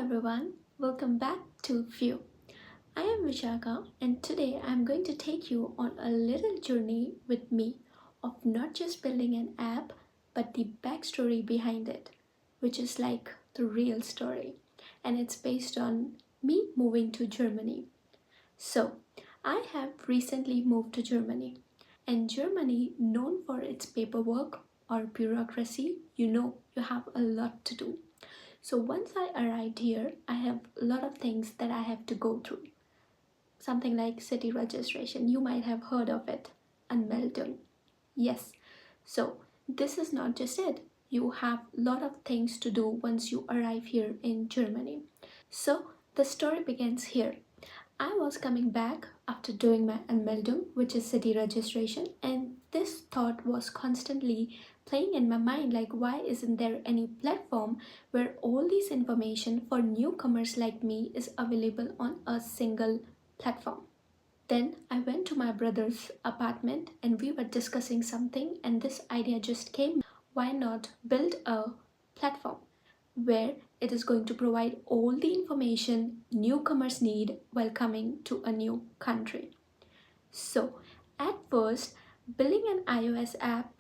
everyone, welcome back to View. I am Vishaka and today I am going to take you on a little journey with me of not just building an app but the backstory behind it, which is like the real story, and it's based on me moving to Germany. So, I have recently moved to Germany, and Germany, known for its paperwork or bureaucracy, you have a lot to do. So once I arrived here, I have a lot of things that I have to go through. Something like city registration, you might have heard of it, Anmeldung. Yes, so this is not just it. You have a lot of things to do once you arrive here in Germany. So the story begins here. I was coming back after doing my Anmeldung, which is city registration, and this thought was constantly playing in my mind, like why isn't there any platform where all this information for newcomers like me is available on a single platform. Then I went to my brother's apartment and we were discussing something, and this idea just came. Why not build a platform where it is going to provide all the information newcomers need while coming to a new country? So at first, building an iOS app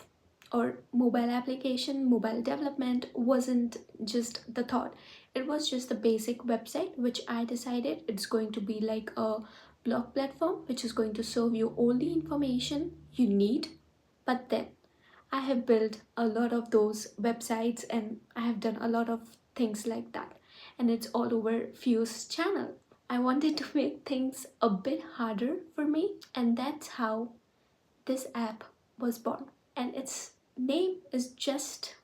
or mobile application, mobile development wasn't just the thought. It was just the basic website, which I decided it's going to be like a blog platform, which is going to serve you all the information you need. But then I have built a lot of those websites and I have done a lot of things like that. And it's all over Fuse channel. I wanted to make things a bit harder for me, and that's how this app was born. And its name is just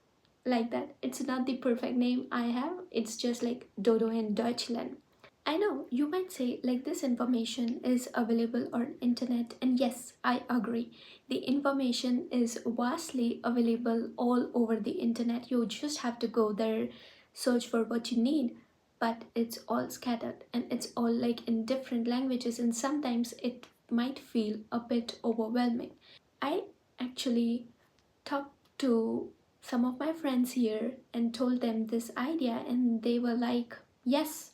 like that. It's not the perfect name I have, it's just like Dodo in Deutschland. I know you might say like this information is available on internet, and yes, I agree. The information is vastly available all over the internet. You just have to go there, search for what you need, but it's all scattered and it's all like in different languages, and sometimes it might feel a bit overwhelming. I actually talked to some of my friends here and told them this idea, and they were like, yes,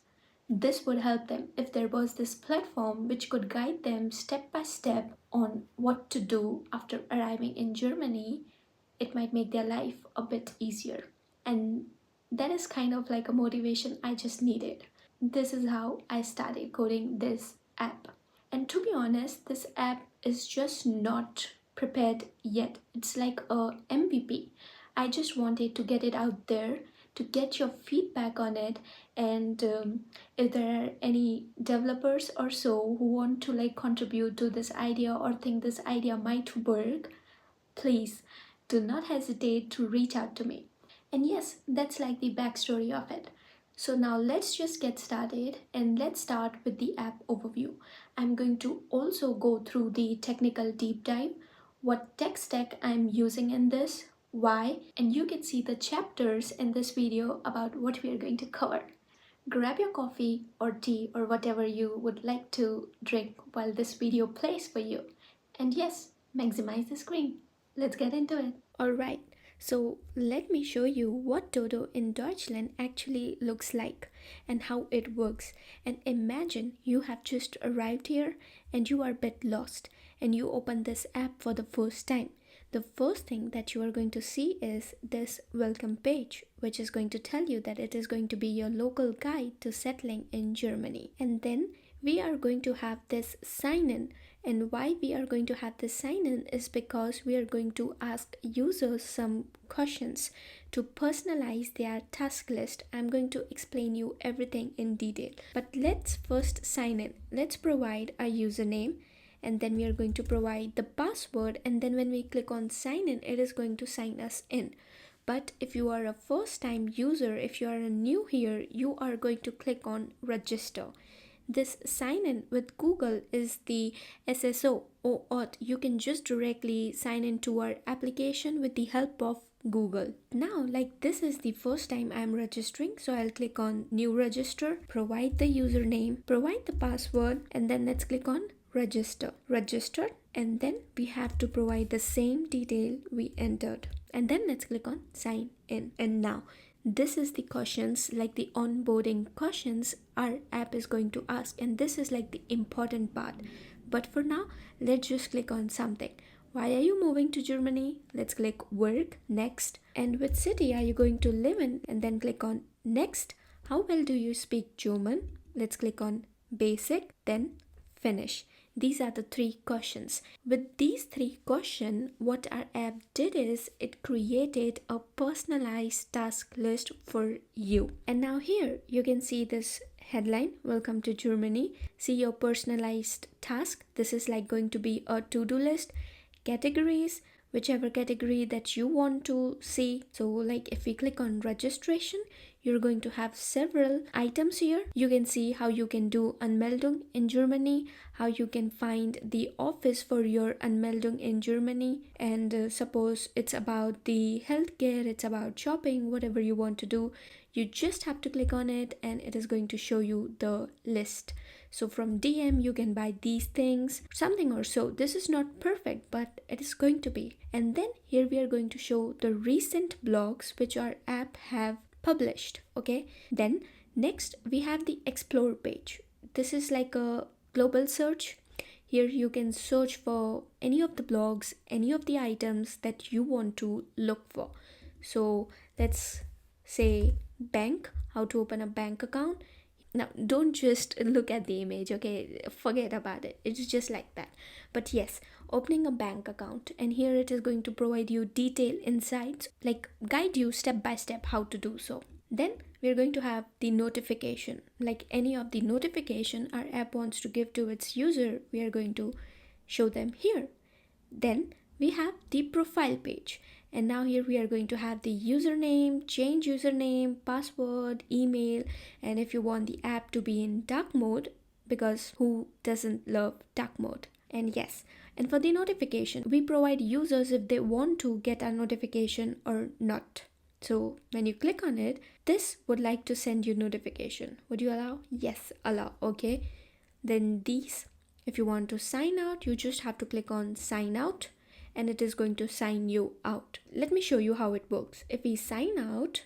this would help them if there was this platform which could guide them step by step on what to do after arriving in Germany. It might make their life a bit easier. And that is kind of like a motivation I just needed. This is how I started coding this app. And to be honest, this app is just not prepared yet. It's like a MVP. I just wanted to get it out there to get your feedback on it, and if there are any developers or so who want to like contribute to this idea or think this idea might work, please do not hesitate to reach out to me. And yes, that's like the backstory of it. So now let's just get started, and let's start with the app overview. I'm going to also go through the technical deep dive, what tech stack I'm using in this, why, and you can see the chapters in this video about what we are going to cover. Grab your coffee or tea or whatever you would like to drink while this video plays for you. And yes, maximize the screen. Let's get into it. Alright, so let me show you what Dodo in Deutschland actually looks like and how it works. And imagine you have just arrived here and you are a bit lost, and you open this app for the first time. The first thing that you are going to see is this welcome page, which is going to tell you that it is going to be your local guide to settling in Germany. And then we are going to have this sign in. And why we are going to have this sign in is because we are going to ask users some questions to personalize their task list. I'm going to explain you everything in detail. But let's first sign in. Let's provide a username, and then we are going to provide the password, and then when we click on sign in, it is going to sign us in. But if you are a first time user, if you are new here, you are going to click on register. This sign in with Google is the SSO or auth. You can just directly sign into our application with the help of Google. Now, like this is the first time I'm registering, so I'll click on new register, provide the username, provide the password, and then let's click on register. And then we have to provide the same detail we entered, and then let's click on sign in. And now this is the questions, like the onboarding questions our app is going to ask, and this is like the important part. But for now, let's just click on something. Why are you moving to Germany? Let's click work, next. And which city are you going to live in? And then click on next. How well do you speak German? Let's click on basic, then finish. These are the three questions. With these three questions, what our app did is it created a personalized task list for you. And now here you can see this headline, welcome to Germany. See your personalized task. This is like going to be a to-do list. Categories, whichever category that you want to see. So like if we click on registration, you're going to have several items here. You can see how you can do Anmeldung in Germany, how you can find the office for your Anmeldung in Germany, and suppose it's about the healthcare, it's about shopping, whatever you want to do, you just have to click on it and it is going to show you the list. So from DM you can buy these things, something or so. This is not perfect, but it is going to be. And then here we are going to show the recent blogs which our app have published. Okay, then next we have the explore page. This is like a global search. Here you can search for any of the blogs, any of the items that you want to look for. So let's say bank, how to open a bank account. Now don't just look at the image, okay, forget about it, it's just like that. But yes, opening a bank account, and here it is going to provide you detailed insights, like guide you step by step how to do so. Then we're going to have the notification, like any of the notification our app wants to give to its user, we are going to show them here. Then we have the profile page, and now here we are going to have the username, change username, password, email, and if you want the app to be in dark mode, because who doesn't love dark mode? And yes, and for the notification, we provide users if they want to get a notification or not. So when you click on it, this would like to send you notification. Would you allow? Yes, allow. Okay. Then these, if you want to sign out, you just have to click on sign out and it is going to sign you out. Let me show you how it works. If we sign out,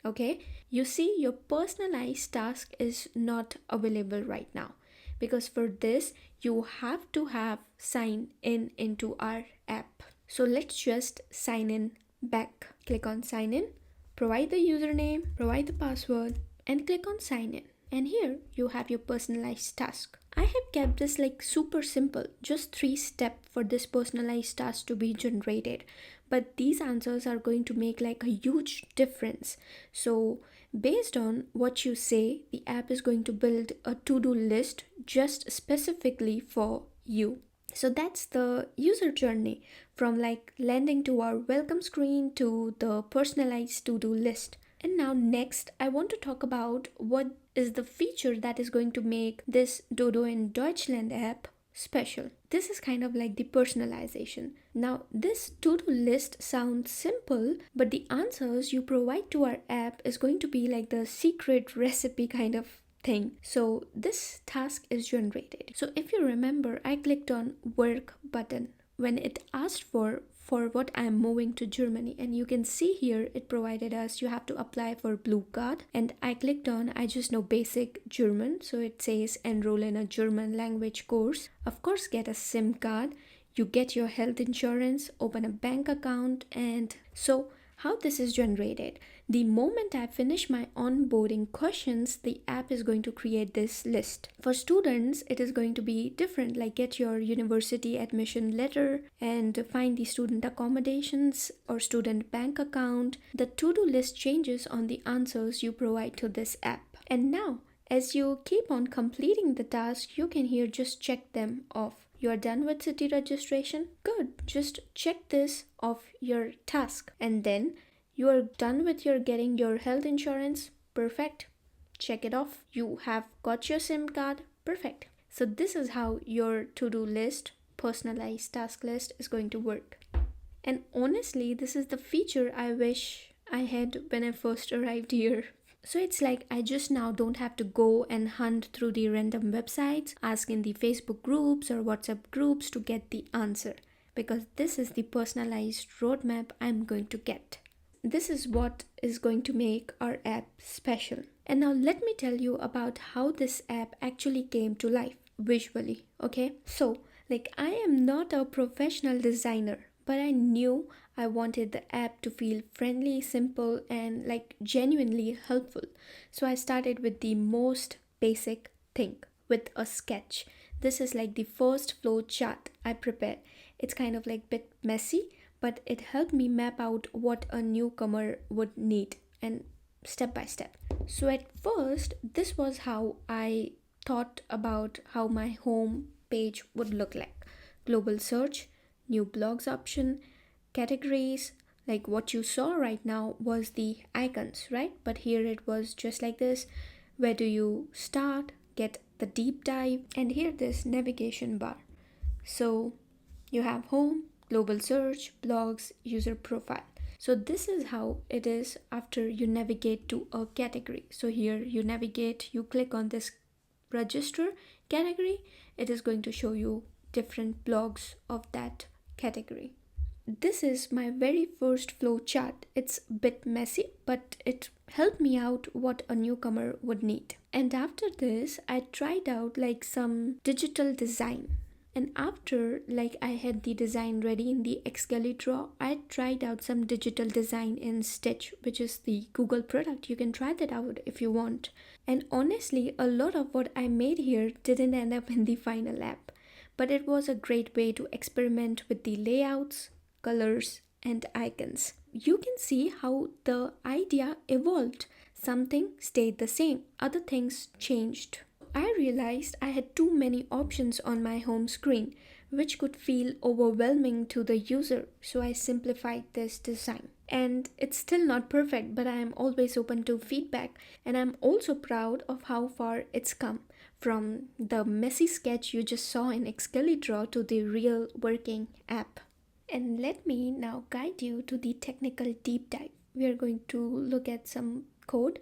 okay, you see your personalized task is not available right now, because for this you have to have sign in into our app. So let's just sign in back. Click on sign in, provide the username, provide the password, and click on sign in. And here you have your personalized task. I have kept this like super simple, just 3 steps for this personalized task to be generated. But these answers are going to make like a huge difference. So based on what you say, the app is going to build a to-do list just specifically for you. So that's the user journey from like landing to our welcome screen to the personalized to-do list. And now next, I want to talk about what is the feature that is going to make this Dodo in Deutschland app special. This is kind of like the personalization. Now, this to-do list sounds simple, but the answers you provide to our app is going to be like the secret recipe kind of thing. So this task is generated. So if you remember, I clicked on work button when it asked for what I'm moving to Germany, and you can see here it provided us you have to apply for blue card, and I clicked on I just know basic German, so it says enroll in a German language course, of course get a SIM card, you get your health insurance, open a bank account. And so how this is generated, the moment I finish my onboarding questions, the app is going to create this list. For students, it is going to be different, like get your university admission letter and find the student accommodations or student bank account. The to-do list changes on the answers you provide to this app. And now, as you keep on completing the task, you can here just check them off. You are done with city registration? Good. Just check this off your task. And then you are done with your getting your health insurance? Perfect. Check it off. You have got your SIM card? Perfect. So this is how your to-do list, personalized task list is going to work. And honestly, this is the feature I wish I had when I first arrived here. So it's like I just now don't have to go and hunt through the random websites, ask in the Facebook groups or WhatsApp groups to get the answer, because this is the personalized roadmap I'm going to get. this is what is going to make our app special. And now let me tell you about how this app actually came to life visually, okay? So, I am not a professional designer, but I knew I wanted the app to feel friendly, simple, and genuinely helpful. So I started with the most basic thing, with a sketch. This is the first flow chart I prepared. It's kind of bit messy, but it helped me map out what a newcomer would need, and step by step. So at first, this was how I thought about how my home page would look like. Global search, new blogs option, categories. Like what you saw right now was the icons, right? But here it was just like this. Where do you start? Get the deep dive, and here this navigation bar. So you have home, global search, blogs, user profile. So this is how it is after you navigate to a category. So here you navigate, you click on this register category, it is going to show you different blogs of that category. This is my very first flow chart. It's a bit messy, but it helped me out what a newcomer would need. And after this, I tried out some digital design. And after I had the design ready in the Excalibur, I tried out some digital design in Stitch, which is the Google product. You can try that out if you want. And honestly, a lot of what I made here didn't end up in the final app. But it was a great way to experiment with the layouts, colors, and icons. You can see how the idea evolved. Something stayed the same, other things changed. I realized I had too many options on my home screen, which could feel overwhelming to the user, so I simplified this design. And it's still not perfect, but I am always open to feedback, and I'm also proud of how far it's come, from the messy sketch you just saw in Excalibur to the real working app. And let me now guide you to the technical deep dive. We are going to look at some code,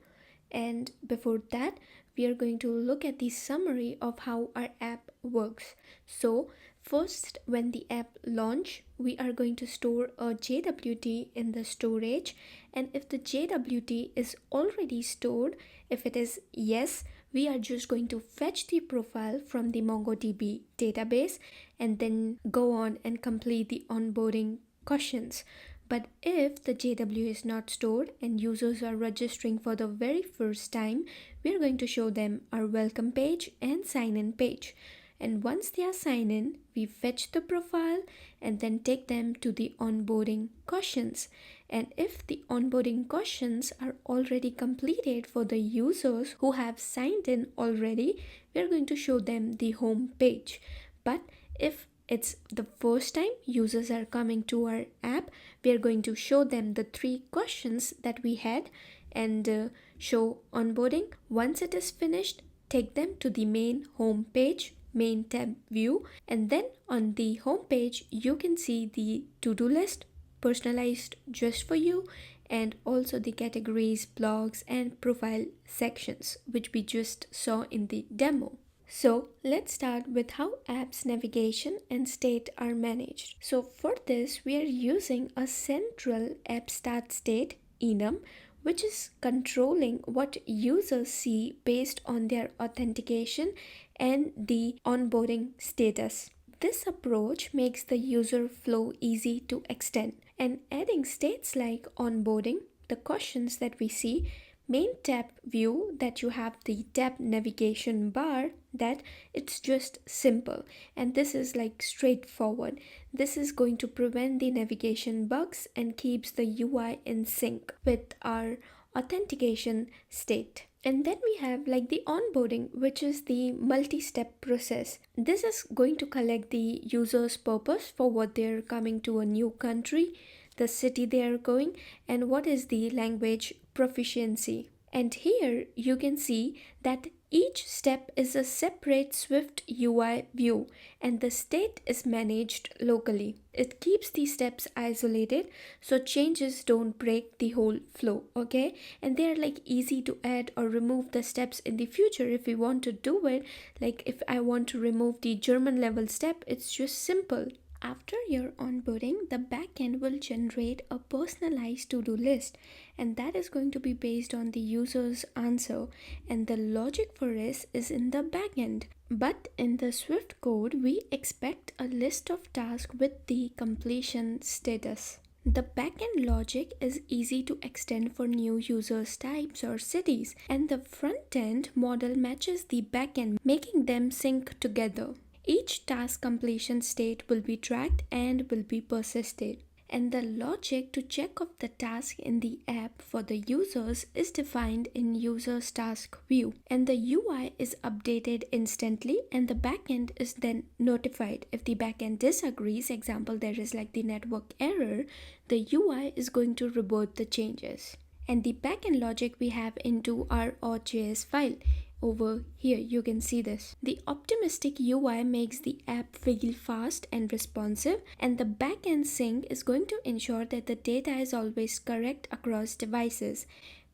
and before that, we are going to look at the summary of how our app works. So first, when the app launch, we are going to store a JWT in the storage, and if the JWT is already stored, if it is yes, we are just going to fetch the profile from the MongoDB database and then go on and complete the onboarding questions. But if the JW is not stored and users are registering for the very first time, we are going to show them our welcome page and sign in page. And once they are signed in, we fetch the profile and then take them to the onboarding questions. And if the onboarding questions are already completed for the users who have signed in already, we are going to show them the home page. But if it's the first time users are coming to our app, we are going to show them the 3 questions that we had and show onboarding. Once it is finished, take them to the main home page, main tab view, and then on the home page you can see the to-do list personalized just for you, and also the categories, blogs, and profile sections, which we just saw in the demo. So let's start with how apps navigation and state are managed. So for this, we are using a central app start state enum, which is controlling what users see based on their authentication and the onboarding status. This approach makes the user flow easy to extend, and adding states like onboarding, the questions that we see, main tab view, that you have the tab navigation bar, that it's just simple, and this is straightforward. This is going to prevent the navigation bugs and keeps the UI in sync with our authentication state. And then we have the onboarding, which is the multi-step process. This is going to collect the user's purpose for what they're coming to a new country, the city they are going, and what is the language proficiency. And here you can see that each step is a separate SwiftUI view, and the state is managed locally. It keeps the steps isolated so changes don't break the whole flow, okay? And they are easy to add or remove the steps in the future if we want to do it. If I want to remove the German level step, it's just simple. After your onboarding, the backend will generate a personalized to-do list, and that is going to be based on the user's answer, and the logic for this is in the backend. But in the Swift code, we expect a list of tasks with the completion status. The backend logic is easy to extend for new users types or cities, and the front-end model matches the backend, making them sync together. Each task completion state will be tracked and will be persisted. And the logic to check off the task in the app for the users is defined in user's task view. And the UI is updated instantly, and the backend is then notified. If the backend disagrees, example, there is like the network error, the UI is going to revert the changes. And the backend logic we have into our Node.js file. Over here you can see this. The optimistic UI makes the app feel fast and responsive, and the backend sync is going to ensure that the data is always correct across devices.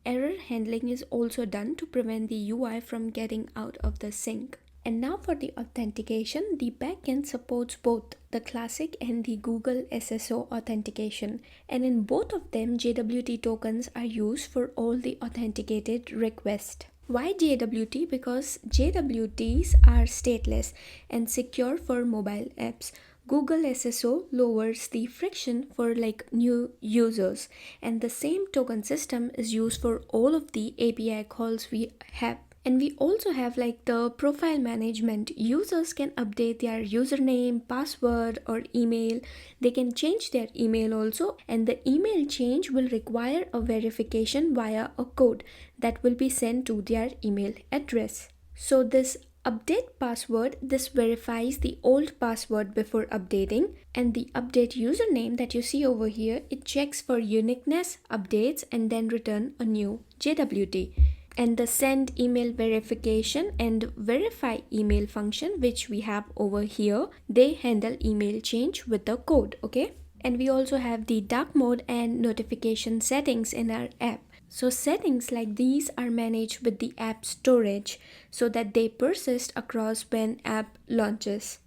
Error handling is also done to prevent the UI from getting out of the sync. And now for the authentication, the backend supports both the classic and the Google SSO authentication. And in both of them, JWT tokens are used for all the authenticated requests. Why JWT? Because JWTs are stateless and secure for mobile apps. Google SSO lowers the friction for like new users, and the same token system is used for all of the API calls we have. And we also have like the profile management. Users can update their username, password or email. They can change their email also, and the email change will require a verification via a code that will be sent to their email address. So this update password, this verifies the old password before updating, and the update username that you see over here, it checks for uniqueness, updates and then return a new JWT. And the send email verification and verify email function which we have over here, they handle email change with the code, okay? And we also have the dark mode and notification settings in our app. So settings like these are managed with the app storage so that they persist across when app launches.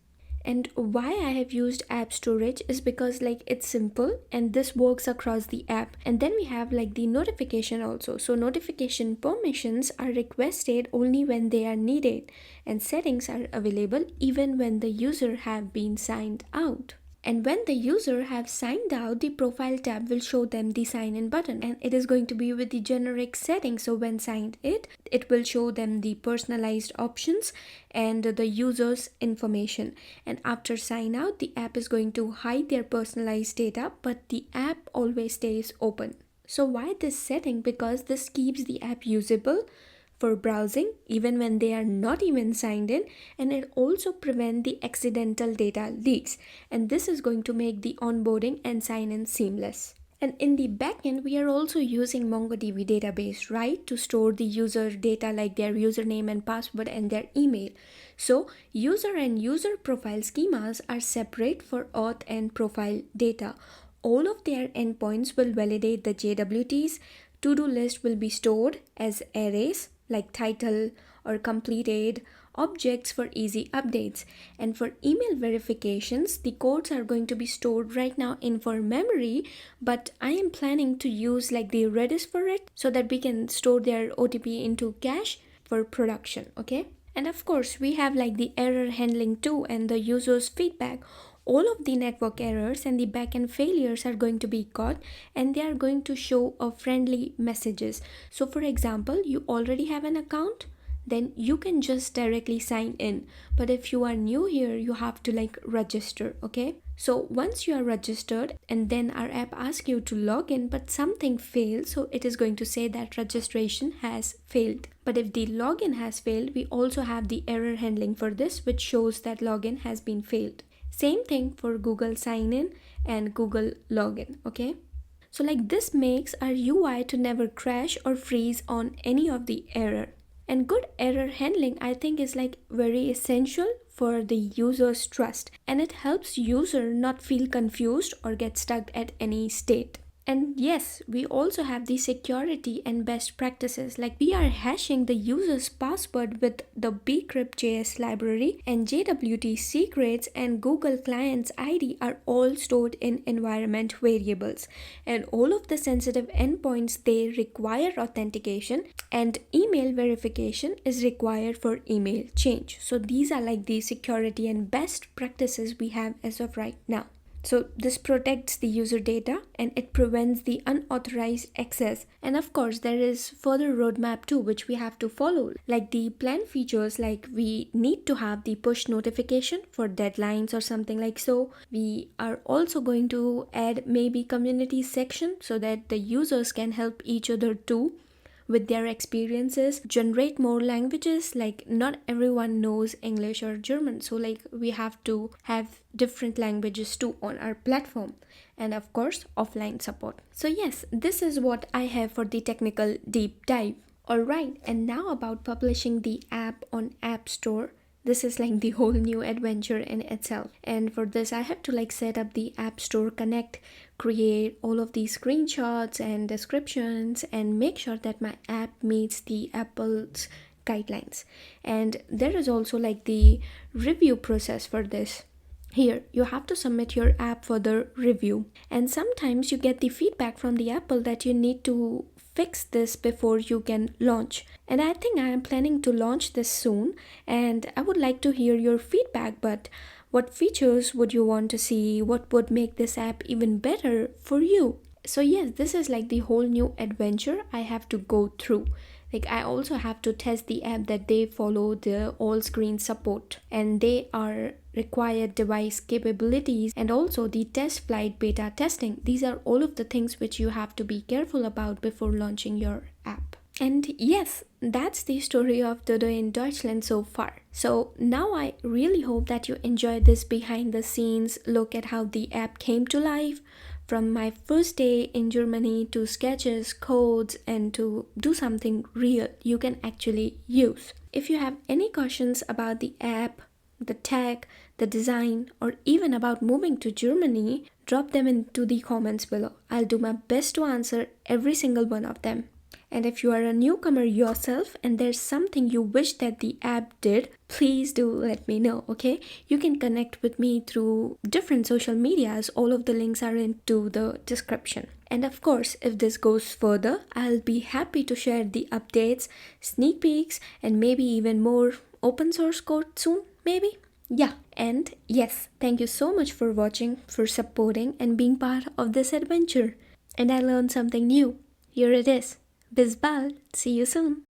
And why I have used app storage is because like it's simple and this works across the app. And then we have like the notification also. So notification permissions are requested only when they are needed, and settings are available even when the user have been signed out. And when the user have signed out, the profile tab will show them the sign in button, and it is going to be with the generic settings. So when signed it will show them the personalized options and the user's information. And after sign out, the app is going to hide their personalized data, but the app always stays open. So why this setting? Because this keeps the app usable for browsing even when they are not even signed in, and it also prevents the accidental data leaks, and this is going to make the onboarding and sign in seamless. And in the backend, we are also using MongoDB database, right, to store the user data like their username and password and their email. So user and user profile schemas are separate for auth and profile data. All of their endpoints will validate the JWTs. To-do list will be stored as arrays like title or completed objects for easy updates. And for email verifications, the codes are going to be stored right now in for memory, but I am planning to use like the Redis for it so that we can store their OTP into cache for production, okay? And of course, we have like the error handling too and the user's feedback. All of the network errors and the backend failures are going to be caught, and they are going to show a friendly messages. So for example, you already have an account, then you can just directly sign in. But if you are new here, you have to like register, okay? So once you are registered and then our app asks you to log in, but something failed, so it is going to say that registration has failed. But if the login has failed, we also have the error handling for this, which shows that login has been failed. Same thing for Google sign in and Google login, okay? So like this makes our UI to never crash or freeze on any of the error. And good error handling, I think, is like very essential for the user's trust, and it helps user not feel confused or get stuck at any state. And yes, we also have the security and best practices, like we are hashing the user's password with the bcrypt.js library, and JWT secrets and Google Clients ID are all stored in environment variables. And all of the sensitive endpoints, they require authentication, and email verification is required for email change. So these are like the security and best practices we have as of right now. So this protects the user data and it prevents the unauthorized access. And of course, there is further roadmap too, which we have to follow. Like the plan features, like we need to have the push notification for deadlines or something like so. We are also going to add maybe community section so that the users can help each other too with their experiences. Generate more languages, like not everyone knows English or German, so like we have to have different languages too on our platform. And of course, offline support. So yes, this is what I have for the technical deep dive. Alright, and now about publishing the app on App Store. This is like the whole new adventure in itself, and for this I have to like set up the App Store Connect, create all of these screenshots and descriptions, and make sure that my app meets the Apple's guidelines. And there is also like the review process for this. Here, you have to submit your app for the review, and sometimes you get the feedback from the Apple that you need to fix this before you can launch. And I think I am planning to launch this soon, and I would like to hear your feedback. But what features would you want to see? What would make this app even better for you? So yes, this is like the whole new adventure I have to go through. Like I also have to test the app that they follow the all screen support, and they are required device capabilities, and also the test flight beta testing. These are all of the things which you have to be careful about before launching your app. And yes, that's the story of Dodo in Deutschland so far. So now I really hope that you enjoyed this behind the scenes look at how the app came to life, from my first day in Germany to sketches, codes, and to do something real you can actually use. If you have any questions about the app, the tech, the design, or even about moving to Germany, drop them into the comments below. I'll do my best to answer every single one of them. And if you are a newcomer yourself and there's something you wish that the app did, please do let me know, okay? You can connect with me through different social medias. All of the links are into the description. And of course, if this goes further, I'll be happy to share the updates, sneak peeks, and maybe even more open source code soon, maybe? Yeah, and yes, thank you so much for watching, for supporting, and being part of this adventure. And I learned something new. Here it is. Bis bald. See you soon.